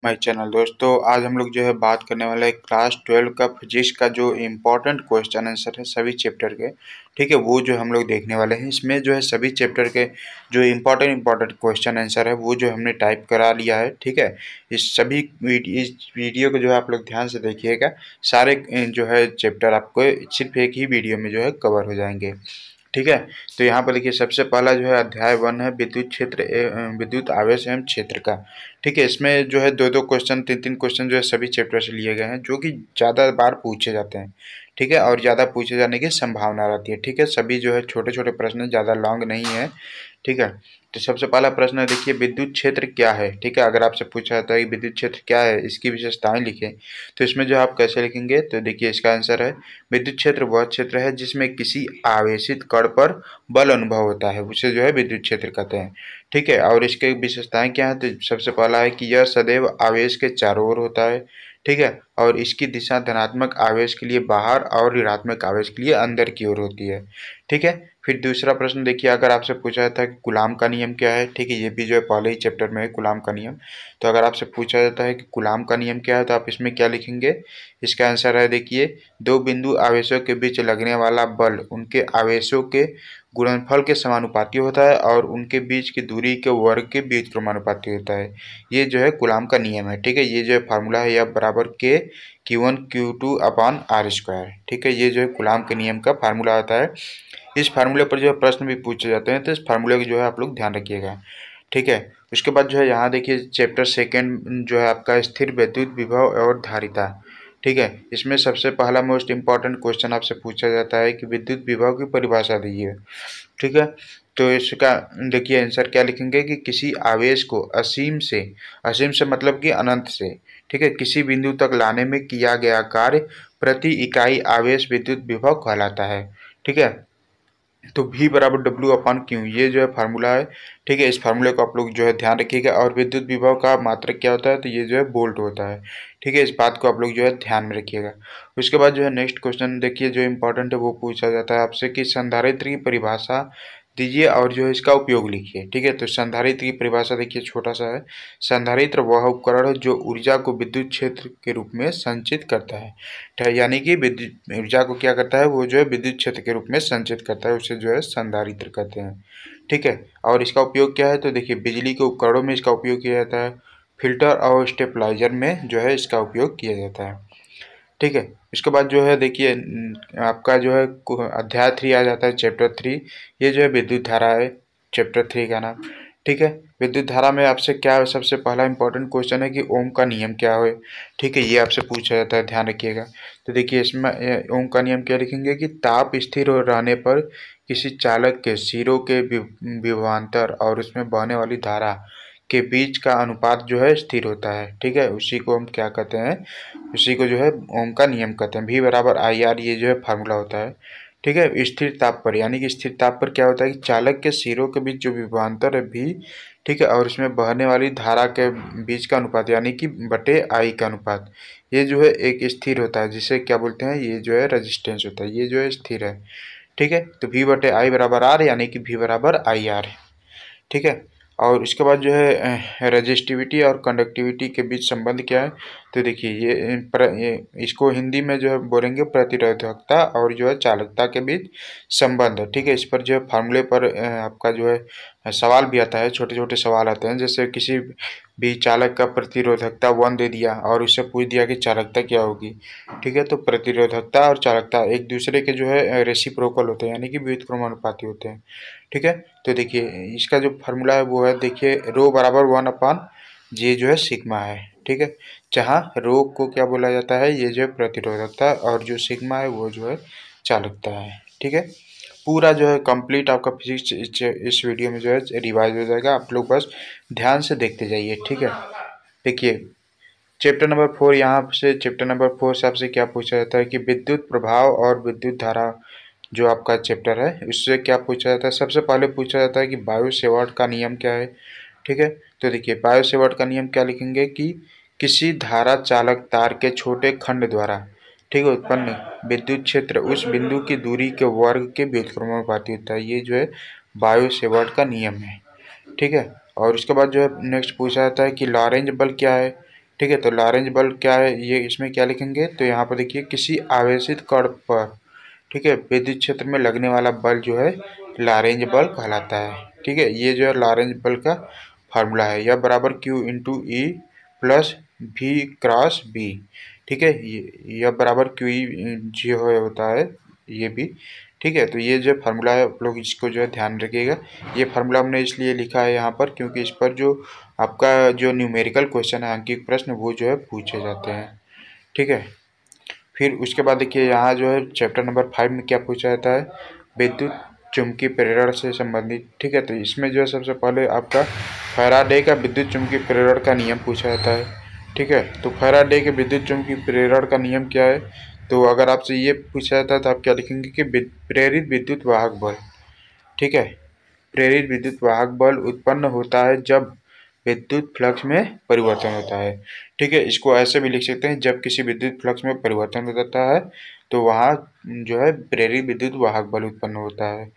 My channel. दोस्तों आज हम लोग जो है बात करने वाले हैं क्लास 12 का फिजिक्स का जो इम्पोर्टेंट क्वेश्चन आंसर है सभी चैप्टर के। ठीक है, वो जो हम लोग देखने वाले हैं। इसमें जो है सभी चैप्टर के जो इम्पोर्टेंट क्वेश्चन आंसर है वो जो हमने टाइप करा लिया है। ठीक है, इस वीडियो को जो है आप लोग ध्यान से देखिएगा। सारे जो है चैप्टर आपको सिर्फ एक ही वीडियो में जो है कवर हो जाएंगे। ठीक है, तो यहाँ पर देखिए सबसे पहला जो है अध्याय 1 है विद्युत क्षेत्र विद्युत आवेश एवं क्षेत्र का। ठीक है, इसमें जो है दो क्वेश्चन 3 क्वेश्चन जो है सभी चैप्टर से लिए गए हैं, जो कि ज़्यादा बार पूछे जाते हैं। ठीक है, और ज़्यादा पूछे जाने की संभावना रहती है। ठीक है, सभी जो है छोटे छोटे प्रश्न, ज़्यादा लॉन्ग नहीं है। ठीक है, तो सबसे पहला प्रश्न है, देखिए विद्युत क्षेत्र क्या है। ठीक है, अगर आपसे पूछा जाता है कि विद्युत क्षेत्र क्या है, इसकी विशेषताएं लिखें, तो इसमें जो आप कैसे लिखेंगे, तो देखिए इसका आंसर है विद्युत क्षेत्र वह क्षेत्र है जिसमें किसी आवेशित कण पर बल अनुभव होता है, उसे जो है विद्युत क्षेत्र कहते हैं। ठीक है, और इसके विशेषताएं क्या है, तो सबसे पहला है कि यह सदैव आवेश के चारों ओर होता है। ठीक है, और इसकी दिशा धनात्मक आवेश के लिए बाहर और ऋणात्मक आवेश के लिए अंदर की ओर होती है। ठीक है, फिर दूसरा प्रश्न देखिए, अगर आपसे पूछा जाता है कि कूलाम का नियम क्या है। ठीक है, ये भी जो है पहले ही चैप्टर में है कूलाम का नियम। तो अगर आपसे पूछा जाता है कि कूलाम का नियम क्या है, तो आप इसमें क्या लिखेंगे। इसका आंसर है, देखिए दो बिंदु आवेशों के बीच लगने वाला बल उनके आवेशों के गुणनफल के समानुपाती होता है और उनके बीच की दूरी के वर्ग के बीच क्रमानुपाती होता है। ये जो है कूलाम का नियम है। ठीक है, ये जो है फार्मूला है F बराबर के Q1 Q2 upon are square. ठीक है, ये जो है कूलाम के नियम का फार्मूला होता है। इस फार्मूले पर जो है प्रश्न भी पूछे जाते हैं, तो इस फार्मूले को जो है आप लोग ध्यान रखिएगा। ठीक है, उसके बाद जो है यहाँ देखिए चैप्टर 2 जो है आपका स्थिर विद्युत विभव और धारिता। ठीक है, इसमें सबसे पहला मोस्ट इम्पॉर्टेंट क्वेश्चन आपसे पूछा जाता है कि विद्युत विभव की परिभाषा दीजिए। ठीक है, तो इसका देखिए आंसर क्या लिखेंगे कि किसी आवेश को असीम से मतलब कि अनंत से, ठीक है, किसी बिंदु तक लाने में किया गया कार्य प्रति इकाई आवेश विद्युत विभव कहलाता है। ठीक है, तो V बराबर डब्ल्यू अपॉन क्यू, ये जो है फार्मूला है। ठीक है, इस फार्मूले को आप लोग जो है ध्यान रखिएगा। और विद्युत विभव का मात्रक क्या होता है, तो ये जो है वोल्ट होता है। ठीक है, इस बात को आप लोग जो है ध्यान में रखिएगा। उसके बाद जो है नेक्स्ट क्वेश्चन देखिए जो इंपॉर्टेंट है वो पूछा जाता है आपसे कि संधारित्र की परिभाषा दीजिए और जो है इसका उपयोग लिखिए। ठीक है, तो संधारित्र की परिभाषा देखिए छोटा सा है। संधारित्र वह उपकरण है जो ऊर्जा को विद्युत क्षेत्र के रूप में संचित करता है। यानी कि विद्युत ऊर्जा को क्या करता है, वो जो है विद्युत क्षेत्र के रूप में संचित करता है, उसे जो है संधारित्र कहते हैं। ठीक है, और इसका उपयोग क्या है, तो देखिए बिजली के उपकरणों में इसका उपयोग किया जाता है। फिल्टर और स्टेबलाइजर में जो है इसका उपयोग किया जाता है। ठीक है, इसके बाद जो है देखिए आपका जो है अध्याय 3 आ जाता है, चैप्टर 3। ये जो है विद्युत धारा है, चैप्टर 3 का नाम। ठीक है, विद्युत धारा में आपसे क्या है, सबसे पहला इंपॉर्टेंट क्वेश्चन है कि ओम का नियम क्या है। ठीक है, ये आपसे पूछा जाता है, ध्यान रखिएगा। तो देखिए इसमें ओम का नियम क्या लिखेंगे कि ताप स्थिर रहने पर किसी चालक के सिरों के विभवांतर और उसमें बहने वाली धारा के बीच का अनुपात जो है स्थिर होता है। ठीक है, उसी को हम क्या कहते हैं, उसी को जो है ओम का नियम कहते हैं। V बराबर IR, ये जो है फार्मूला होता है। ठीक है, स्थिर ताप पर, यानी कि स्थिर ताप पर क्या होता है कि चालक के सिरों के बीच जो विभवांतर है V, ठीक है, और उसमें बहने वाली धारा के बीच का अनुपात यानी कि बटे I का अनुपात, ये जो है एक स्थिर होता है, जिसे क्या बोलते हैं, ये जो है रेजिस्टेंस होता है, ये जो है स्थिर है। ठीक है, तो V बटे I बराबर R, यानी कि V बराबर IR। ठीक है, और इसके बाद जो है रेजिस्टिविटी और कंडक्टिविटी के बीच संबंध क्या है, तो देखिए ये इसको हिंदी में जो है बोलेंगे प्रतिरोधकता और जो है चालकता के बीच संबंध। ठीक है, इस पर जो है फार्मूले पर आपका जो है सवाल भी आता है, छोटे छोटे सवाल आते हैं। जैसे किसी भी चालक का प्रतिरोधकता 1 दे दिया और उससे पूछ दिया कि चालकता क्या होगी। ठीक है, तो प्रतिरोधकता और चालकता एक दूसरे के जो है रेसिप्रोकल होते हैं, यानी कि व्युत्क्रमानुपाती होते हैं। ठीक है, तो देखिए इसका जो फार्मूला है वो है, देखिए रो बराबर 1 अपॉन जे जो है सिग्मा है। ठीक है, जहाँ रो को क्या बोला जाता है, ये जो है प्रतिरोधकता, और जो सिग्मा है वो जो है चालकता है। ठीक है, पूरा जो है कंप्लीट आपका फिजिक्स इस वीडियो में जो है रिवाइज हो जाएगा, आप लोग बस ध्यान से देखते जाइए। ठीक है, देखिए चैप्टर नंबर 4, यहाँ से चैप्टर नंबर 4 से आपसे क्या पूछा जाता है कि विद्युत प्रभाव और विद्युत धारा जो आपका चैप्टर है, उससे क्या पूछा जाता है। सबसे पहले पूछा जाता है कि बायो सेवर्ट का नियम क्या है। ठीक है, तो देखिए बायो सेवर्ट का नियम क्या लिखेंगे कि किसी धारा चालक तार के छोटे खंड द्वारा, ठीक है, उत्पन्न विद्युत क्षेत्र उस बिंदु की दूरी के वर्ग के व्युत्क्रमानुपाती होता है। ये जो है बायो सेवर्ट का नियम है। ठीक है, और उसके बाद जो है नेक्स्ट पूछा जाता है कि लॉरेंज बल क्या है। ठीक है, तो लॉरेंज बल्ब क्या है, ये इसमें क्या लिखेंगे, तो यहाँ पर देखिए किसी आवेशित कण पर, ठीक है, विद्युत क्षेत्र में लगने वाला बल जो है लॉरेंज बल्ब कहलाता है। ठीक है, ये जो है लॉरेंज बल्ब का फार्मूला है, यह बराबर Q into E plus V cross B. ठीक है, यह बराबर क्यू ई जो होता है ये भी। ठीक है, तो ये जो फार्मूला है आप लोग इसको जो है ध्यान रखिएगा। ये फार्मूला हमने इसलिए लिखा है यहाँ पर क्योंकि इस पर जो आपका जो न्यूमेरिकल क्वेश्चन है, अंकिक प्रश्न, वो जो है पूछे जाते हैं। ठीक है, फिर उसके बाद देखिए यहाँ जो है चैप्टर नंबर 5 में क्या पूछा जाता है, विद्युत चुम्बकीय प्रेरण से संबंधित। ठीक है, तो इसमें जो है सबसे पहले आपका फैराडे का विद्युत चुम्बकीय प्रेरण का नियम पूछा जाता है। ठीक है, तो फैराडे के विद्युत चुम्बकीय प्रेरण का नियम क्या है, तो अगर आपसे ये पूछा जाता है तो आप क्या लिखेंगे कि प्रेरित विद्युत वाहक बल। ठीक है, प्रेरित विद्युत वाहक बल उत्पन्न होता है जब विद्युत फ्लक्स में परिवर्तन होता है। ठीक है, इसको ऐसे भी लिख सकते हैं, जब किसी विद्युत फ्लक्स में परिवर्तन हो जाता है तो वहाँ जो है प्रेरित विद्युत वाहक बल उत्पन्न होता है।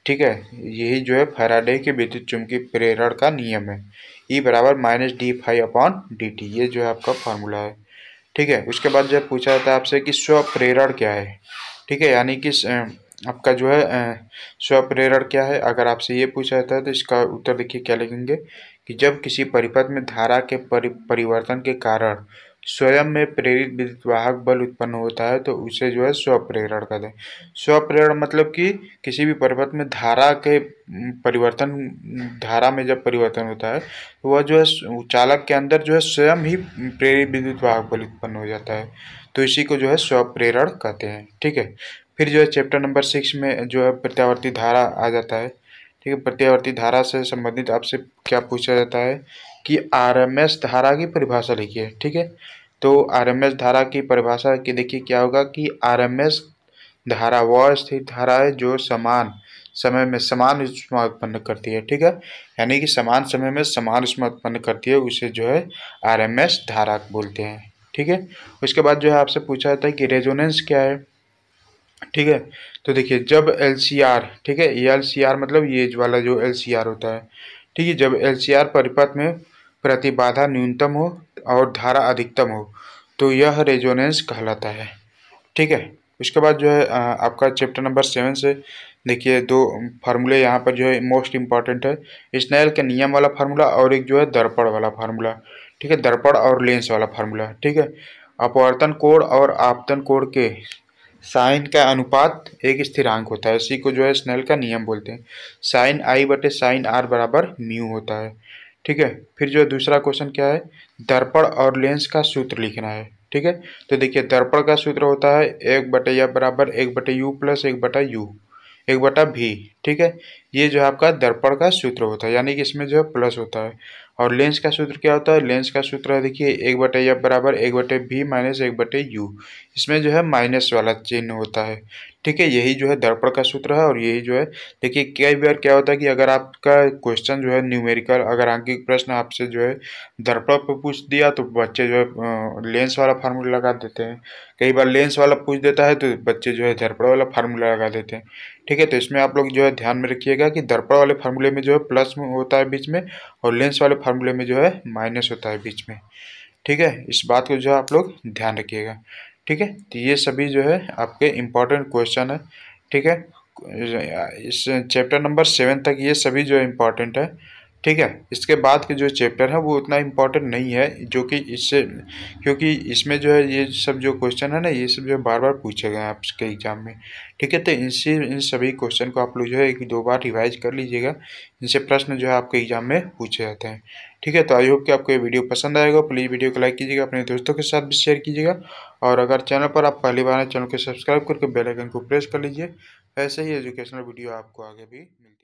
ठीक है, यही जो है फैराडे के विद्युत चुम्बकीय प्रेरण का नियम है। E बराबर minus D phi upon D T, ये जो है आपका फार्मूला है। ठीक है, उसके बाद जब पूछा जाता है आपसे कि स्वप्रेरण क्या है। ठीक है, यानी कि आपका जो है स्वप्रेरण क्या है, अगर आपसे ये पूछा जाता है तो इसका उत्तर देखिए क्या लिखेंगे कि जब किसी परिपथ में धारा के परिवर्तन के कारण स्वयं में प्रेरित विद्युत वाहक बल उत्पन्न होता है तो उसे जो है स्वप्रेरण कहते हैं। स्वप्रेरण मतलब कि किसी भी परिपथ में धारा के परिवर्तन, धारा में जब परिवर्तन होता है तो वह जो है चालक के अंदर जो है स्वयं ही प्रेरित विद्युत वाहक बल उत्पन्न हो जाता है, तो इसी को जो है स्वप्रेरण कहते हैं। ठीक है, फिर जो है चैप्टर नंबर 6 में जो है प्रत्यावर्ती धारा आ जाता है। ठीक है, प्रत्यावर्ती धारा से संबंधित आपसे क्या पूछा जाता है कि आरएमएस धारा की परिभाषा लिखिए। ठीक है, तो आरएमएस धारा की परिभाषा की देखिए क्या होगा कि आरएमएस धारा वह स्थिर धारा है जो समान समय में समान ऊष्मा उत्पन्न करती है। ठीक है, यानी कि समान समय में समान ऊष्मा उत्पन्न करती है, उसे जो है आरएमएस धारा बोलते हैं। ठीक है, उसके बाद जो है आपसे पूछा जाता है कि रेजोनेंस क्या है। ठीक है, तो देखिए जब एलसीआर, ठीक है, ये एलसीआर मतलब ये वाला जो एलसीआर होता है, ठीक है, जब एलसीआर परिपथ में प्रतिबाधा न्यूनतम हो और धारा अधिकतम हो तो यह रेजोनेंस कहलाता है। ठीक है, उसके बाद जो है आपका चैप्टर नंबर 7 से देखिए दो फार्मूले यहाँ पर जो है मोस्ट इम्पॉर्टेंट है, स्नेल के नियम वाला फार्मूला और एक जो है दर्पण वाला फार्मूला। ठीक है, दर्पण और लेंस वाला फार्मूला। ठीक है, अपवर्तन कोण और आपतन कोण के साइन का अनुपात एक स्थिरांक होता है, इसी को जो है स्नेल का नियम बोलते हैं। साइन आई बटे साइन आर बराबर म्यू होता है। ठीक है, फिर जो दूसरा क्वेश्चन क्या है, दर्पण और लेंस का सूत्र लिखना है। ठीक है, तो देखिए दर्पण का सूत्र होता है 1/f बराबर 1/u प्लस 1/u 1/v। ठीक है, ये जो है आपका दर्पण का सूत्र होता है, यानी कि इसमें जो है प्लस होता है। और लेंस का सूत्र क्या होता है, लेंस का सूत्र है देखिए 1/f बराबर 1/v माइनस 1/u, इसमें जो है माइनस वाला चिन्ह होता है। ठीक है, यही जो है दर्पण का सूत्र है और यही जो है देखिए कई बार क्या होता है कि अगर आपका क्वेश्चन जो है न्यूमेरिकल, अगर अंकिक प्रश्न आपसे जो है दर्पण पर पूछ दिया तो बच्चे जो है लेंस वाला फार्मूला लगा देते हैं, कई बार लेंस वाला पूछ देता है तो बच्चे जो है दर्पण वाला फार्मूला लगा देते हैं। ठीक है, तो इसमें आप लोग जो है ध्यान में रखिएगा कि दर्पण वाले फार्मूले में जो है प्लस में होता है बीच में और लेंस वाले फार्मूले में जो है माइनस होता है बीच में। ठीक है, इस बात को जो है आप लोग ध्यान रखिएगा। ठीक है, तो ये सभी जो है आपके इम्पोर्टेंट क्वेश्चन है। ठीक है, इस चैप्टर नंबर 7 तक ये सभी जो है इम्पोर्टेंट है। ठीक है, इसके बाद के जो चैप्टर है वो उतना इम्पोर्टेंट नहीं है, जो कि इससे, क्योंकि इसमें जो है ये सब जो क्वेश्चन है ना, ये सब जो बार बार पूछे गए हैं आपके एग्जाम में। ठीक है, तो इन सभी क्वेश्चन को आप लोग जो है 1-2 बार रिवाइज कर लीजिएगा, इनसे प्रश्न जो है आपके एग्जाम में पूछे जाते हैं। ठीक है, तो आई होप कि आपको ये वीडियो पसंद आएगा। प्लीज़ वीडियो को लाइक कीजिएगा, अपने दोस्तों के साथ भी शेयर कीजिएगा और अगर चैनल पर आप पहली बार हैं चैनल को सब्सक्राइब करके बेल आइकन को प्रेस कर लीजिए। ऐसे ही एजुकेशनल वीडियो आपको आगे भी मिलती है।